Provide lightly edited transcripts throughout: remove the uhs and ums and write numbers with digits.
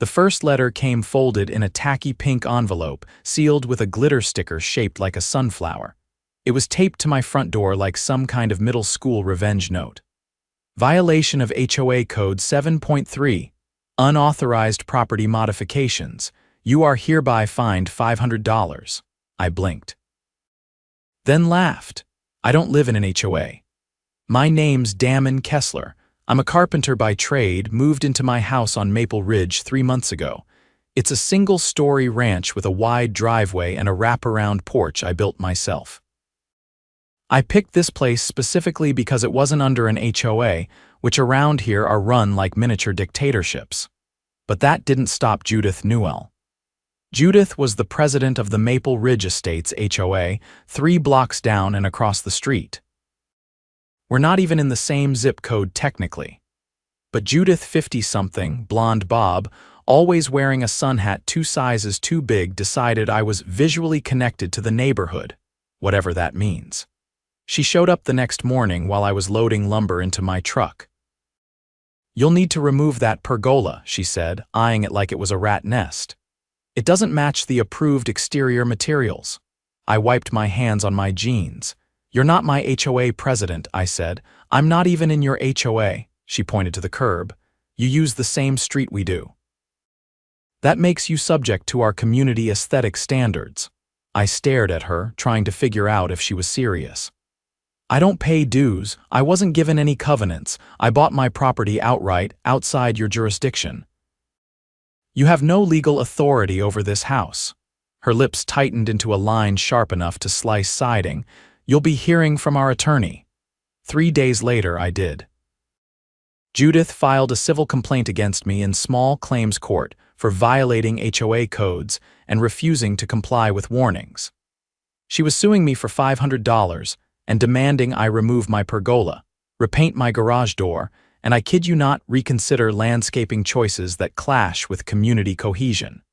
The first letter came folded in a tacky pink envelope, sealed with a glitter sticker shaped like a sunflower. It was taped to my front door like some kind of middle school revenge note. Violation of HOA Code 7.3. Unauthorized property modifications. You are hereby fined $500. I blinked. Then laughed. I don't live in an HOA. My name's Damon Kessler. I'm a carpenter by trade, moved into my house on Maple Ridge 3 months ago. It's a single-story ranch with a wide driveway and a wraparound porch I built myself. I picked this place specifically because it wasn't under an HOA, which around here are run like miniature dictatorships. But that didn't stop Judith Newell. Judith was the president of the Maple Ridge Estates HOA, 3 blocks down and across the street. We're not even in the same zip code technically. But Judith, 50-something, blonde bob, always wearing a sun hat 2 sizes too big, decided I was visually connected to the neighborhood, whatever that means. She showed up the next morning while I was loading lumber into my truck. "You'll need to remove that pergola," she said, eyeing it like it was a rat nest. "It doesn't match the approved exterior materials." I wiped my hands on my jeans. "You're not my HOA president," I said. "I'm not even in your HOA." She pointed to the curb. "You use the same street we do. That makes you subject to our community aesthetic standards." I stared at her, trying to figure out if she was serious. "I don't pay dues. I wasn't given any covenants. I bought my property outright, outside your jurisdiction. You have no legal authority over this house." Her lips tightened into a line sharp enough to slice siding. "You'll be hearing from our attorney." 3 days later, I did. Judith filed a civil complaint against me in small claims court for violating HOA codes and refusing to comply with warnings. She was suing me for $500 and demanding I remove my pergola, repaint my garage door, and I kid you not, reconsider landscaping choices that clash with community cohesion.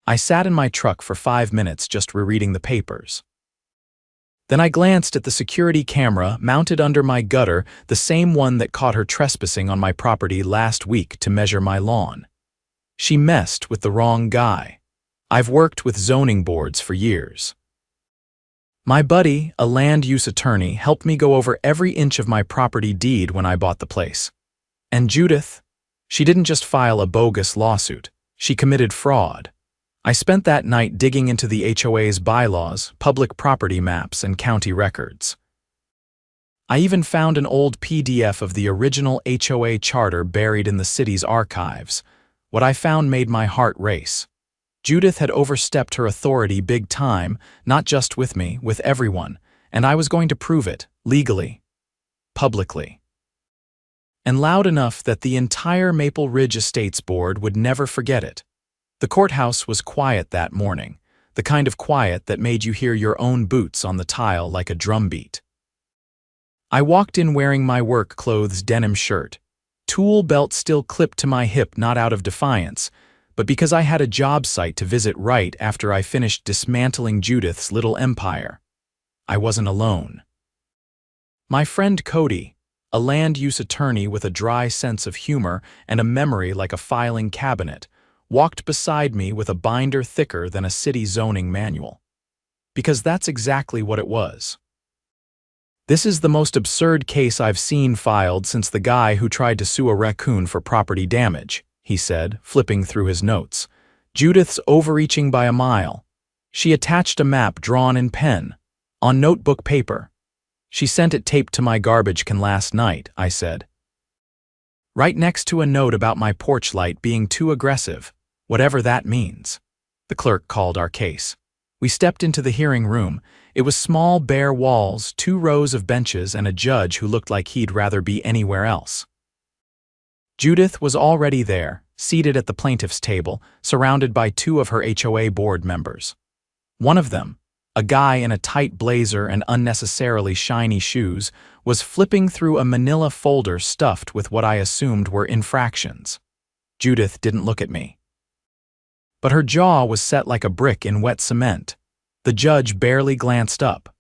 I sat in my truck for 5 minutes just rereading the papers. Then I glanced at the security camera mounted under my gutter, the same one that caught her trespassing on my property last week to measure my lawn. She messed with the wrong guy. I've worked with zoning boards for years. My buddy, a land use attorney, helped me go over every inch of my property deed when I bought the place. And Judith, she didn't just file a bogus lawsuit, she committed fraud. I spent that night digging into the HOA's bylaws, public property maps, and county records. I even found an old PDF of the original HOA charter buried in the city's archives. What I found made my heart race. Judith had overstepped her authority big time, not just with me, with everyone, and I was going to prove it, legally, publicly. And loud enough that the entire Maple Ridge Estates Board would never forget it. The courthouse was quiet that morning, the kind of quiet that made you hear your own boots on the tile like a drumbeat. I walked in wearing my work clothes denim shirt, tool belt still clipped to my hip, not out of defiance, but because I had a job site to visit right after I finished dismantling Judith's little empire. I wasn't alone. My friend Cody, a land use attorney with a dry sense of humor and a memory like a filing cabinet, walked beside me with a binder thicker than a city zoning manual. Because that's exactly what it was. "This is the most absurd case I've seen filed since the guy who tried to sue a raccoon for property damage," he said, flipping through his notes. "Judith's overreaching by a mile. She attached a map drawn in pen, on notebook paper. She sent it taped to my garbage can last night," I said. "Right next to a note about my porch light being too aggressive, whatever that means." The clerk called our case. We stepped into the hearing room. It was small, bare walls, 2 rows of benches, and a judge who looked like he'd rather be anywhere else. Judith was already there, seated at the plaintiff's table, surrounded by 2 of her HOA board members. One of them, a guy in a tight blazer and unnecessarily shiny shoes, was flipping through a manila folder stuffed with what I assumed were infractions. Judith didn't look at me. But her jaw was set like a brick in wet cement. The judge barely glanced up.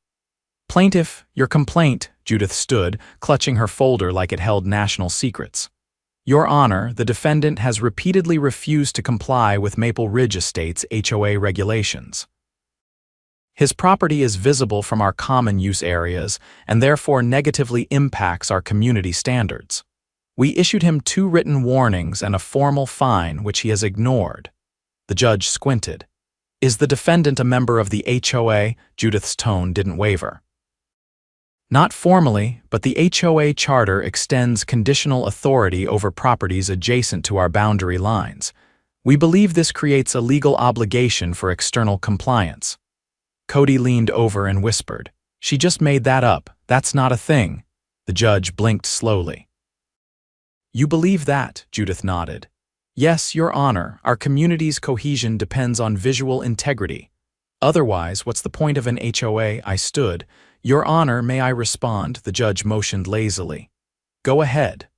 "Plaintiff, your complaint," Judith stood, clutching her folder like it held national secrets. Your Honor, the defendant has repeatedly refused to comply with Maple Ridge Estate's HOA regulations. His property is visible from our common use areas and therefore negatively impacts our community standards. We issued him 2 written warnings and a formal fine, which he has ignored. The judge squinted. Is the defendant a member of the HOA? Judith's tone didn't waver. Not formally, but the HOA charter extends conditional authority over properties adjacent to our boundary lines. We believe this creates a legal obligation for external compliance. Cody leaned over and whispered, "She just made that up. That's not a thing." The judge blinked slowly. "You believe that?" Judith nodded. "Yes, Your Honor, our community's cohesion depends on visual integrity. Otherwise, what's the point of an HOA?" I stood. "Your Honor, may I respond?" The judge motioned lazily. "Go ahead."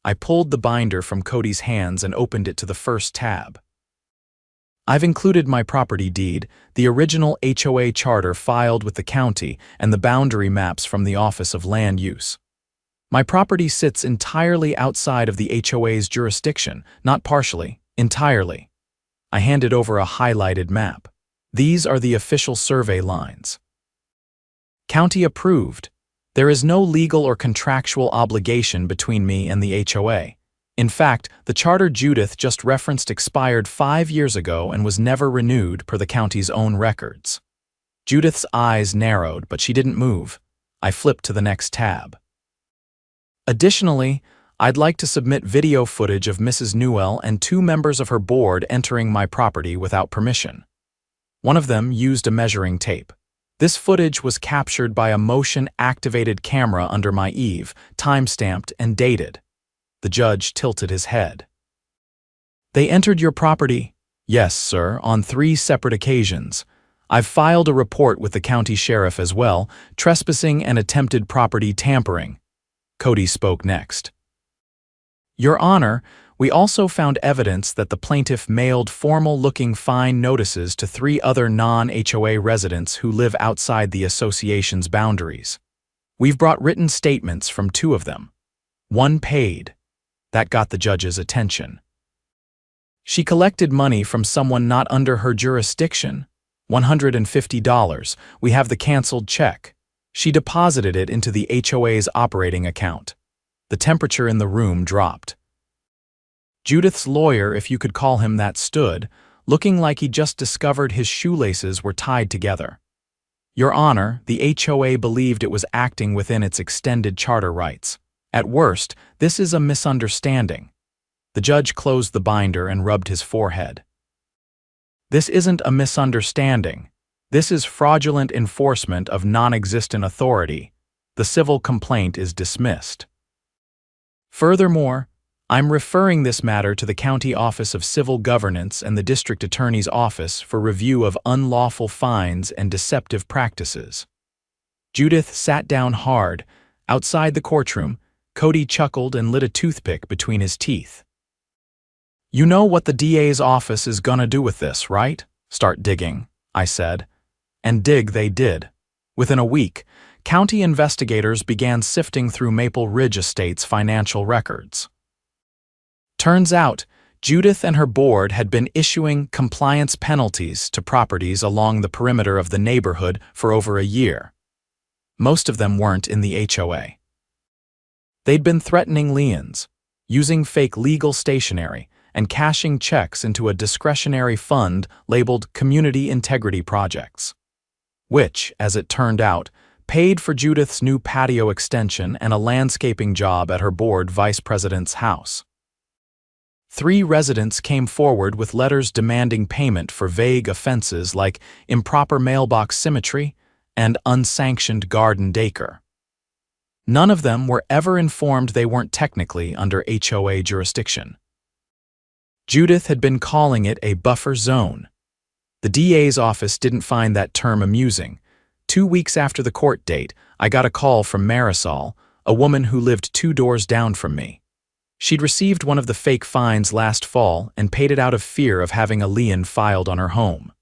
I pulled the binder from Cody's hands and opened it to the first tab. I've included my property deed, the original HOA charter filed with the county, and the boundary maps from the Office of Land Use. My property sits entirely outside of the HOA's jurisdiction, not partially, entirely. I handed over a highlighted map. These are the official survey lines. County approved. There is no legal or contractual obligation between me and the HOA. In fact, the charter Judith just referenced expired 5 years ago and was never renewed per the county's own records. Judith's eyes narrowed, but she didn't move. I flipped to the next tab. Additionally, I'd like to submit video footage of Mrs. Newell and 2 members of her board entering my property without permission. One of them used a measuring tape. This footage was captured by a motion-activated camera under my eave, time-stamped and dated. The judge tilted his head. "They entered your property?" "Yes, sir, on 3 separate occasions. I've filed a report with the county sheriff as well, trespassing and attempted property tampering." Cody spoke next. "Your Honor, we also found evidence that the plaintiff mailed formal-looking fine notices to 3 other non-HOA residents who live outside the association's boundaries. We've brought written statements from 2 of them. One paid. That got the judge's attention. She collected money from someone not under her jurisdiction. $150. We have the canceled check. She deposited it into the HOA's operating account. The temperature in the room dropped. Judith's lawyer, if you could call him that, stood, looking like he just discovered his shoelaces were tied together. "Your Honor, the HOA believed it was acting within its extended charter rights. At worst, this is a misunderstanding." The judge closed the binder and rubbed his forehead. "This isn't a misunderstanding. This is fraudulent enforcement of non-existent authority. The civil complaint is dismissed. Furthermore, I'm referring this matter to the County Office of Civil Governance and the District Attorney's Office for review of unlawful fines and deceptive practices." Judith sat down hard. Outside the courtroom, Cody chuckled and lit a toothpick between his teeth. "You know what the DA's office is gonna do with this, right? Start digging," I said. And dig they did. Within a week, county investigators began sifting through Maple Ridge Estate's financial records. Turns out, Judith and her board had been issuing compliance penalties to properties along the perimeter of the neighborhood for over a year. Most of them weren't in the HOA. They'd been threatening liens, using fake legal stationery, and cashing checks into a discretionary fund labeled Community Integrity Projects, which, as it turned out, paid for Judith's new patio extension and a landscaping job at her board vice president's house. 3 residents came forward with letters demanding payment for vague offenses like improper mailbox symmetry and unsanctioned garden decor. None of them were ever informed they weren't technically under HOA jurisdiction. Judith had been calling it a buffer zone. The DA's office didn't find that term amusing. 2 weeks after the court date, I got a call from Marisol, a woman who lived 2 doors down from me. She'd received one of the fake fines last fall and paid it out of fear of having a lien filed on her home.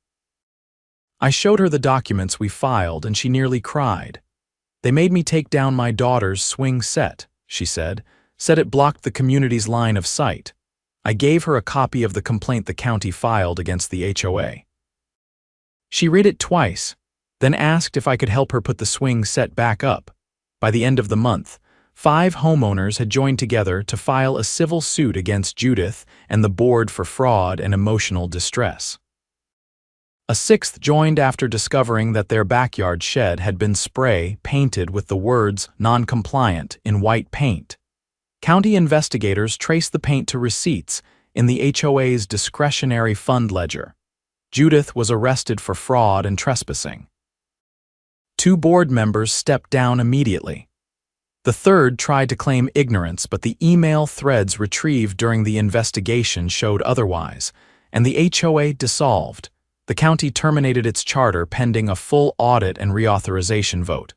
I showed her the documents we filed and she nearly cried. "They made me take down my daughter's swing set," she said, said it blocked the community's line of sight. I gave her a copy of the complaint the county filed against the HOA. She read it twice, then asked if I could help her put the swing set back up. By the end of the month, 5 homeowners had joined together to file a civil suit against Judith and the board for fraud and emotional distress. A 6th joined after discovering that their backyard shed had been spray painted with the words "non-compliant" in white paint. County investigators traced the paint to receipts in the HOA's discretionary fund ledger. Judith was arrested for fraud and trespassing. 2 board members stepped down immediately. The 3rd tried to claim ignorance, but the email threads retrieved during the investigation showed otherwise, and the HOA dissolved. The county terminated its charter pending a full audit and reauthorization vote,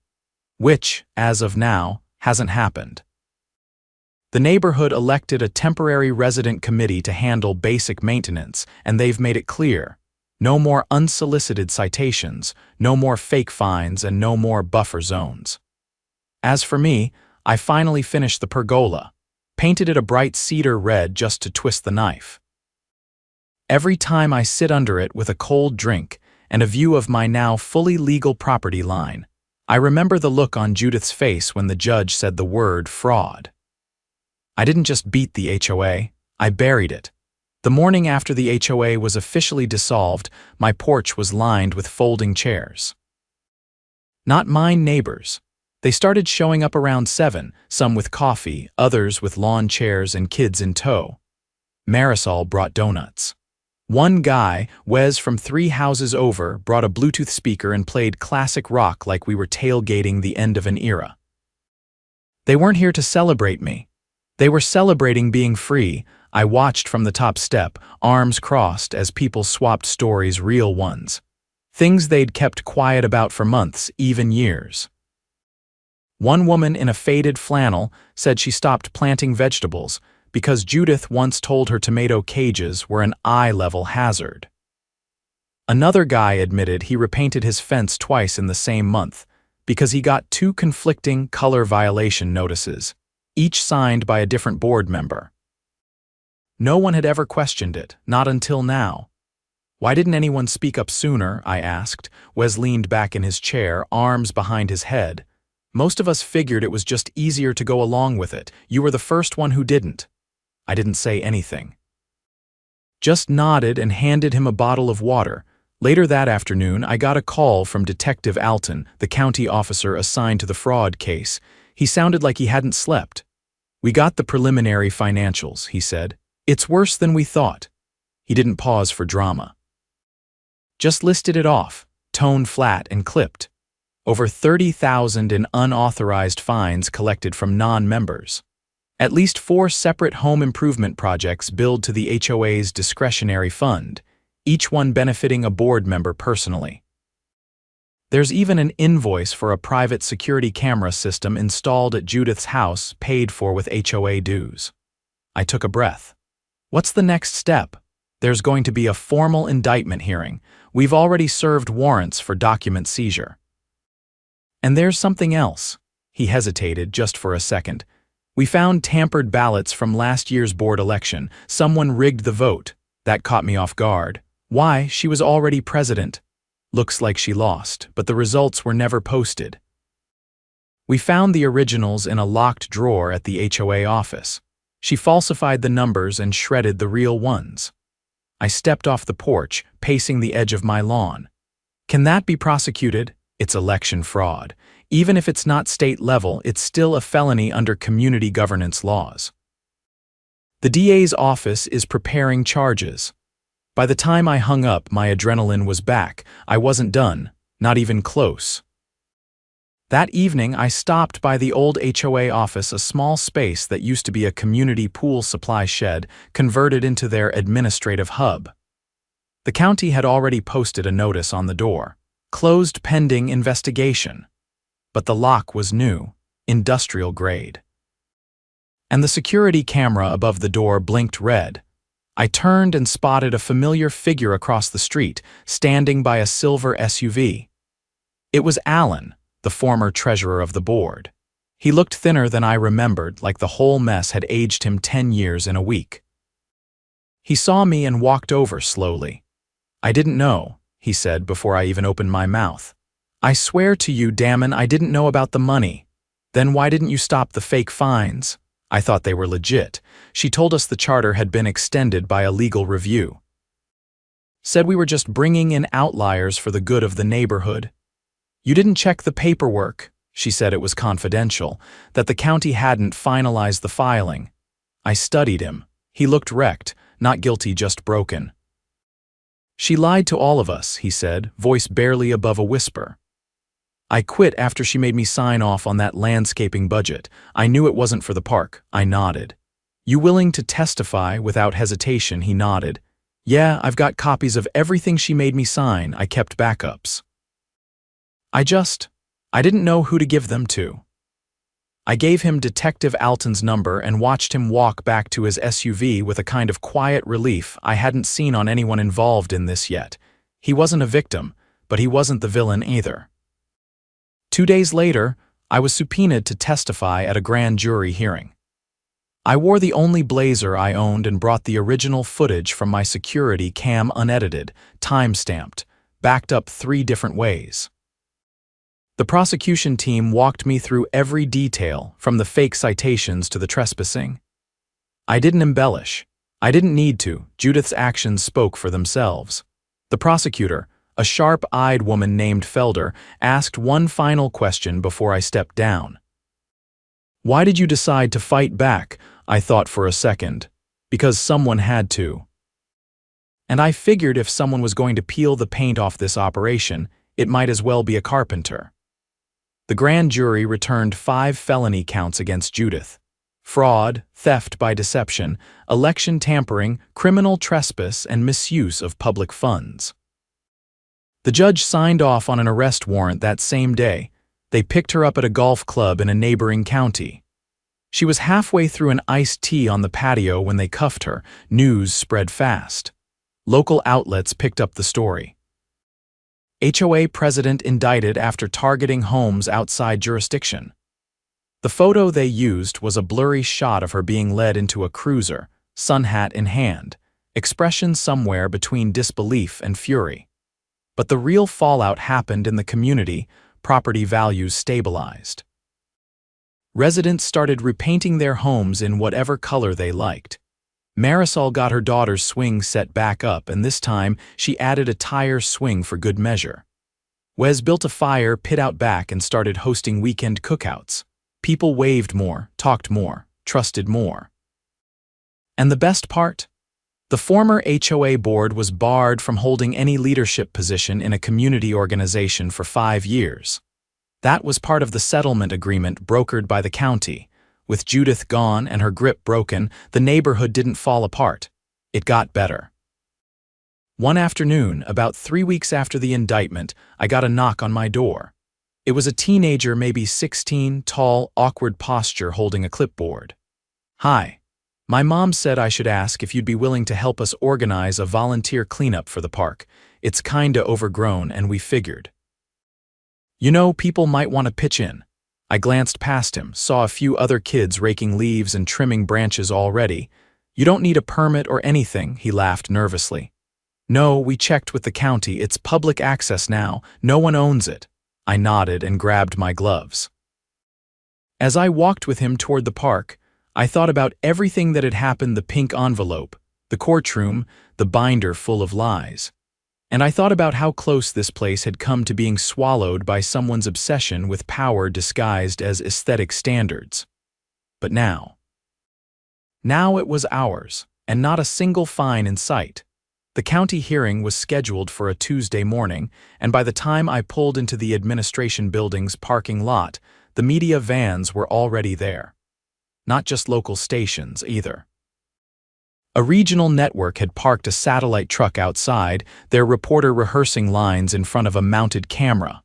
which, as of now, hasn't happened. The neighborhood elected a temporary resident committee to handle basic maintenance, and they've made it clear: no more unsolicited citations, no more fake fines, and no more buffer zones. As for me, I finally finished the pergola, painted it a bright cedar red just to twist the knife. Every time I sit under it with a cold drink and a view of my now fully legal property line, I remember the look on Judith's face when the judge said the word fraud. I didn't just beat the HOA, I buried it. The morning after the HOA was officially dissolved, my porch was lined with folding chairs. Not mine neighbors. They started showing up around 7, some with coffee, others with lawn chairs and kids in tow. Marisol brought donuts. One guy, Wes from 3 houses over, brought a Bluetooth speaker and played classic rock like we were tailgating the end of an era. They weren't here to celebrate me. They were celebrating being free. I watched from the top step, arms crossed, as people swapped stories, real ones. Things they'd kept quiet about for months, even years. One woman in a faded flannel said she stopped planting vegetables because Judith once told her tomato cages were an eye-level hazard. Another guy admitted he repainted his fence twice in the same month because he got 2 conflicting color violation notices, each signed by a different board member. No one had ever questioned it, not until now. Why didn't anyone speak up sooner? I asked. Wes leaned back in his chair, arms behind his head. Most of us figured it was just easier to go along with it. You were the first one who didn't. I didn't say anything. Just nodded and handed him a bottle of water. Later that afternoon, I got a call from Detective Alton, the county officer assigned to the fraud case. He sounded like he hadn't slept. "We got the preliminary financials," he said. "It's worse than we thought." He didn't pause for drama. Just listed it off, tone flat and clipped. Over $30,000 in unauthorized fines collected from non-members. At least 4 separate home improvement projects billed to the HOA's discretionary fund, each one benefiting a board member personally. There's even an invoice for a private security camera system installed at Judith's house, paid for with HOA dues. I took a breath. What's the next step? There's going to be a formal indictment hearing. We've already served warrants for document seizure. And there's something else. He hesitated just for a second. We found tampered ballots from last year's board election. Someone rigged the vote. That caught me off guard. Why? She was already president. Looks like she lost, but the results were never posted. We found the originals in a locked drawer at the HOA office. She falsified the numbers and shredded the real ones. I stepped off the porch, pacing the edge of my lawn. Can that be prosecuted? It's election fraud. Even if it's not state level, it's still a felony under community governance laws. The DA's office is preparing charges. By the time I hung up, my adrenaline was back. I wasn't done, not even close. That evening, I stopped by the old HOA office, a small space that used to be a community pool supply shed, converted into their administrative hub. The county had already posted a notice on the door, "Closed pending investigation." But the lock was new, industrial grade. And the security camera above the door blinked red. I turned and spotted a familiar figure across the street, standing by a silver SUV. It was Alan, the former treasurer of the board. He looked thinner than I remembered, like the whole mess had aged him 10 years in a week. He saw me and walked over slowly. "I didn't know," he said before I even opened my mouth. "I swear to you, Damon, I didn't know about the money." "Then why didn't you stop the fake fines?" "I thought they were legit. She told us the charter had been extended by a legal review. Said we were just bringing in outliers for the good of the neighborhood." "You didn't check the paperwork." She said it was confidential, that the county hadn't finalized the filing. I studied him. He looked wrecked, not guilty, just broken. "She lied to all of us," he said, voice barely above a whisper. "I quit after she made me sign off on that landscaping budget. I knew it wasn't for the park." I nodded. "You willing to testify?" Without hesitation, he nodded. "Yeah, I've got copies of everything she made me sign. I kept backups. I didn't know who to give them to." I gave him Detective Alton's number and watched him walk back to his SUV with a kind of quiet relief I hadn't seen on anyone involved in this yet. He wasn't a victim, but he wasn't the villain either. 2 days later, I was subpoenaed to testify at a grand jury hearing. I wore the only blazer I owned and brought the original footage from my security cam unedited, time-stamped, backed up 3 different ways. The prosecution team walked me through every detail, from the fake citations to the trespassing. I didn't embellish. I didn't need to. Judith's actions spoke for themselves. The prosecutor, a sharp-eyed woman named Felder, asked one final question before I stepped down. "Why did you decide to fight back?" I thought for a second. "Because someone had to. And I figured if someone was going to peel the paint off this operation, it might as well be a carpenter." The grand jury returned 5 felony counts against Judith: fraud, theft by deception, election tampering, criminal trespass, and misuse of public funds. The judge signed off on an arrest warrant that same day. They picked her up at a golf club in a neighboring county. She was halfway through an iced tea on the patio when they cuffed her. News spread fast. Local outlets picked up the story. HOA president indicted after targeting homes outside jurisdiction. The photo they used was a blurry shot of her being led into a cruiser, sun hat in hand, expression somewhere between disbelief and fury. But the real fallout happened in the community. Property values stabilized. Residents started repainting their homes in whatever color they liked. Marisol got her daughter's swing set back up, and this time she added a tire swing for good measure. Wes built a fire pit out back and started hosting weekend cookouts. People waved more, talked more, trusted more. And the best part? The former HOA board was barred from holding any leadership position in a community organization for 5 years. That was part of the settlement agreement brokered by the county. With Judith gone and her grip broken, the neighborhood didn't fall apart. It got better. One afternoon, about 3 weeks after the indictment, I got a knock on my door. It was a teenager, maybe 16, tall, awkward posture holding a clipboard. "Hi. My mom said I should ask if you'd be willing to help us organize a volunteer cleanup for the park. It's kinda overgrown and we figured. You know, people might want to pitch in." I glanced past him, saw a few other kids raking leaves and trimming branches already. "You don't need a permit or anything," he laughed nervously. "No, we checked with the county. It's public access now. No one owns it." I nodded and grabbed my gloves. As I walked with him toward the park, I thought about everything that had happened: the pink envelope, the courtroom, the binder full of lies. And I thought about how close this place had come to being swallowed by someone's obsession with power disguised as aesthetic standards. But now it was ours, and not a single fine in sight. The county hearing was scheduled for a Tuesday morning, and by the time I pulled into the administration building's parking lot, the media vans were already there. Not just local stations, either. A regional network had parked a satellite truck outside, their reporter rehearsing lines in front of a mounted camera.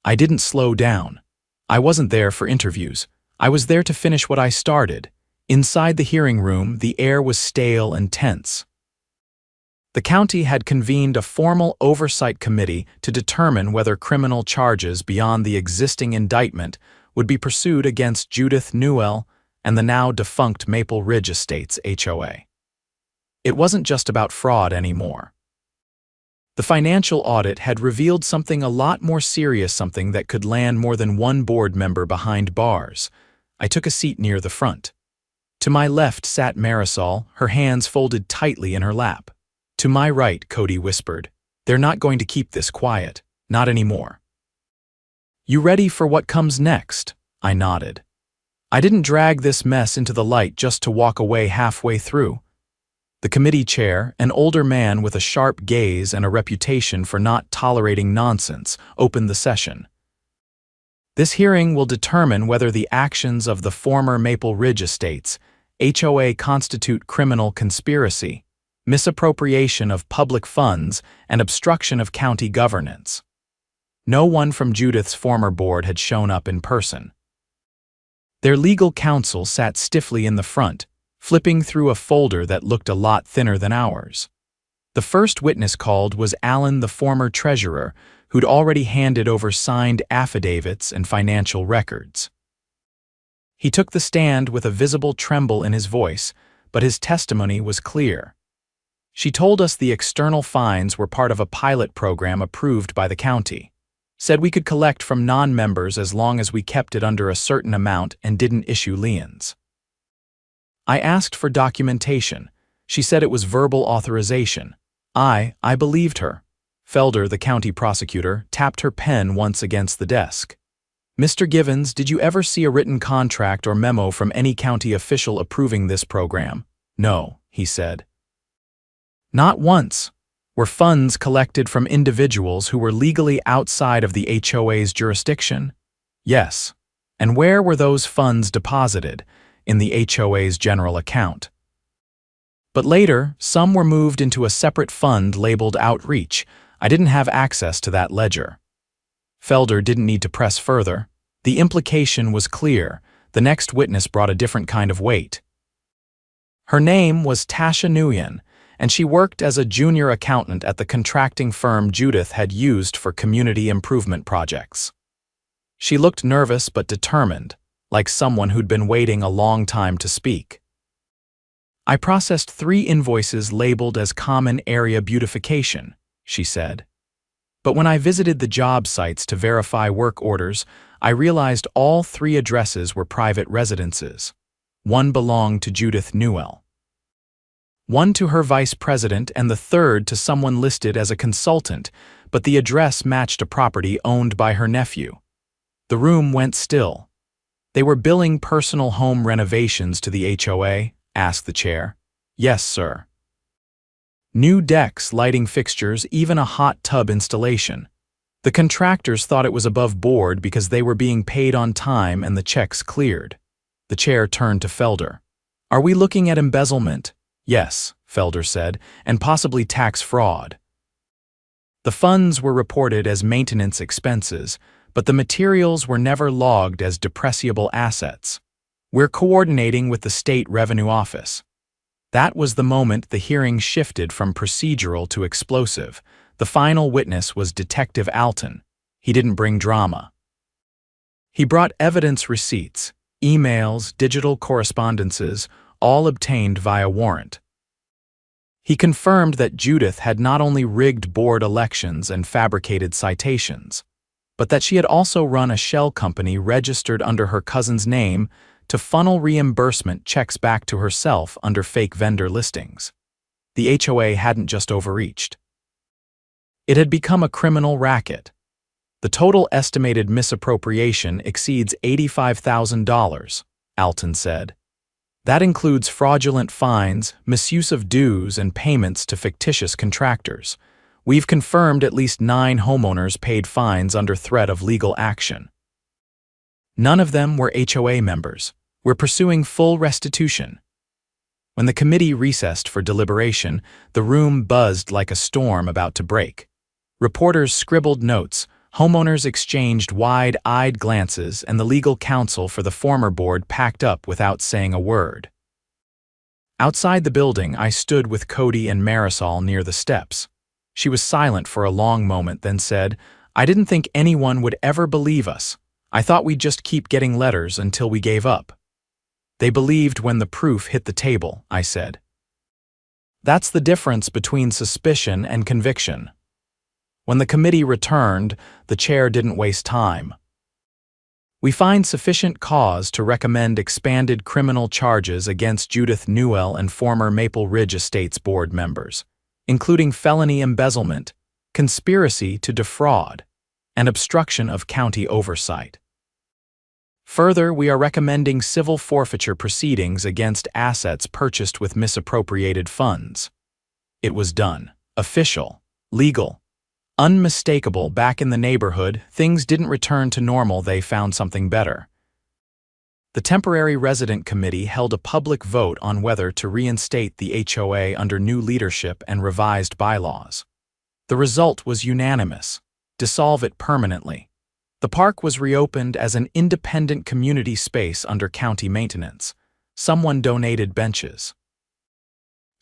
I didn't slow down. I wasn't there for interviews. I was there to finish what I started. Inside the hearing room, the air was stale and tense. The county had convened a formal oversight committee to determine whether criminal charges beyond the existing indictment would be pursued against Judith Newell and the now defunct Maple Ridge Estates HOA. It wasn't just about fraud anymore. The financial audit had revealed something a lot more serious, something that could land more than one board member behind bars. I took a seat near the front. To my left sat Marisol, her hands folded tightly in her lap. To my right, Cody whispered, "They're not going to keep this quiet, not anymore." "You ready for what comes next?" I nodded. I didn't drag this mess into the light just to walk away halfway through. The committee chair, an older man with a sharp gaze and a reputation for not tolerating nonsense, opened the session. "This hearing will determine whether the actions of the former Maple Ridge Estates HOA constitute criminal conspiracy, misappropriation of public funds, and obstruction of county governance." No one from Judith's former board had shown up in person. Their legal counsel sat stiffly in the front, flipping through a folder that looked a lot thinner than ours. The first witness called was Alan, the former treasurer, who'd already handed over signed affidavits and financial records. He took the stand with a visible tremble in his voice, but his testimony was clear. She told us the external fines were part of a pilot program approved by the county. Said we could collect from non-members as long as we kept it under a certain amount and didn't issue liens. I asked for documentation. She said it was verbal authorization. I believed her. Felder, the county prosecutor, tapped her pen once against the desk. "Mr. Givens, did you ever see a written contract or memo from any county official approving this program?" "No," he said. "Not once. Were funds collected from individuals who were legally outside of the HOA's jurisdiction?" "Yes." "And where were those funds deposited?" "In the HOA's general account." "But later, some were moved into a separate fund labeled Outreach. I didn't have access to that ledger." Felder didn't need to press further. The implication was clear. The next witness brought a different kind of weight. Her name was Tasha Nguyen, and she worked as a junior accountant at the contracting firm Judith had used for community improvement projects. She looked nervous but determined, like someone who'd been waiting a long time to speak. "I processed 3 invoices labeled as common area beautification," she said. "But when I visited the job sites to verify work orders, I realized all 3 addresses were private residences. One belonged to Judith Newell, one to her vice president, and the third to someone listed as a consultant, but the address matched a property owned by her nephew." The room went still. "They were billing personal home renovations to the HOA?" asked the chair. "Yes, sir. New decks, lighting fixtures, even a hot tub installation. The contractors thought it was above board because they were being paid on time and the checks cleared." The chair turned to Felder. "Are we looking at embezzlement?" "Yes," Felder said, "and possibly tax fraud." The funds were reported as maintenance expenses, but the materials were never logged as depreciable assets. "We're coordinating with the State Revenue Office." That was the moment the hearing shifted from procedural to explosive. The final witness was Detective Alton. He didn't bring drama. He brought evidence receipts, emails, digital correspondences, all obtained via warrant. He confirmed that Judith had not only rigged board elections and fabricated citations, but that she had also run a shell company registered under her cousin's name to funnel reimbursement checks back to herself under fake vendor listings. The HOA hadn't just overreached. It had become a criminal racket. The total estimated misappropriation exceeds $85,000, Alton said. That includes fraudulent fines, misuse of dues, and payments to fictitious contractors. We've confirmed at least 9 homeowners paid fines under threat of legal action. None of them were HOA members. We're pursuing full restitution. When the committee recessed for deliberation, the room buzzed like a storm about to break. Reporters scribbled notes, homeowners exchanged wide-eyed glances, and the legal counsel for the former board packed up without saying a word. Outside the building, I stood with Cody and Marisol near the steps. She was silent for a long moment, then said, "I didn't think anyone would ever believe us. I thought we'd just keep getting letters until we gave up. They believed when the proof hit the table, I said. That's the difference between suspicion and conviction. When the committee returned, the chair didn't waste time. We find sufficient cause to recommend expanded criminal charges against Judith Newell and former Maple Ridge Estates board members, including felony embezzlement, conspiracy to defraud, and obstruction of county oversight. Further, we are recommending civil forfeiture proceedings against assets purchased with misappropriated funds. It was done. Official, legal, unmistakable. Back in the neighborhood, things didn't return to normal. They found something better. The Temporary Resident Committee held a public vote on whether to reinstate the HOA under new leadership and revised bylaws. The result was unanimous: dissolve it permanently. The park was reopened as an independent community space under county maintenance. Someone donated benches.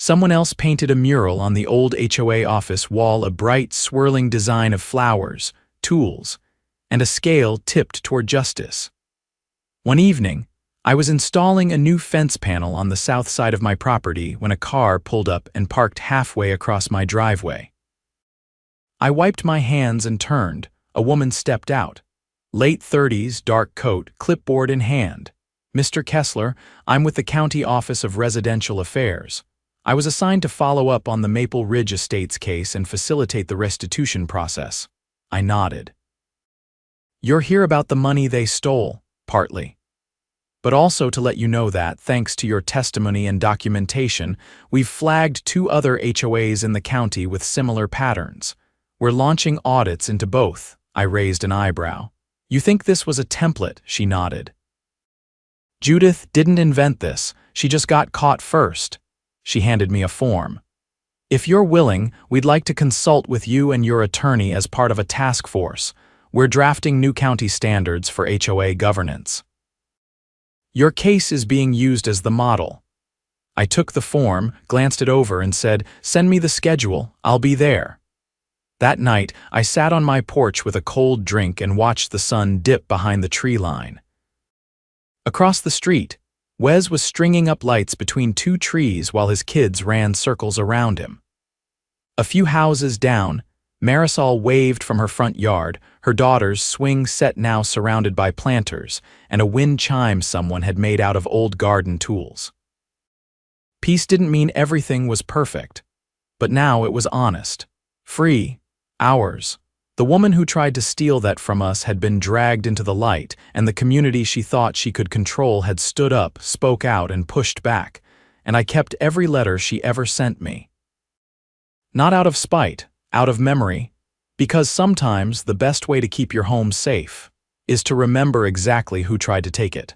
Someone else painted a mural on the old HOA office wall, a bright, swirling design of flowers, tools, and a scale tipped toward justice. One evening, I was installing a new fence panel on the south side of my property when a car pulled up and parked halfway across my driveway. I wiped my hands and turned. A woman stepped out. Late 30s, dark coat, clipboard in hand. "Mr. Kessler, I'm with the County Office of Residential Affairs. I was assigned to follow up on the Maple Ridge Estates case and facilitate the restitution process." I nodded. "You're here about the money they stole, partly. But also to let you know that, thanks to your testimony and documentation, we've flagged 2 other HOAs in the county with similar patterns. We're launching audits into both." I raised an eyebrow. "You think this was a template?" She nodded. "Judith didn't invent this. She just got caught first." She handed me a form. "If you're willing, we'd like to consult with you and your attorney as part of a task force. We're drafting new county standards for HOA governance. Your case is being used as the model." I took the form, glanced it over, and said, "Send me the schedule. I'll be there." That night, I sat on my porch with a cold drink and watched the sun dip behind the tree line. Across the street, Wes was stringing up lights between 2 trees while his kids ran circles around him. A few houses down, Marisol waved from her front yard, her daughter's swing set now surrounded by planters, and a wind chime someone had made out of old garden tools. Peace didn't mean everything was perfect, but now it was honest, free, ours. The woman who tried to steal that from us had been dragged into the light, and the community she thought she could control had stood up, spoke out, and pushed back, and I kept every letter she ever sent me. Not out of spite, out of memory, because sometimes the best way to keep your home safe is to remember exactly who tried to take it.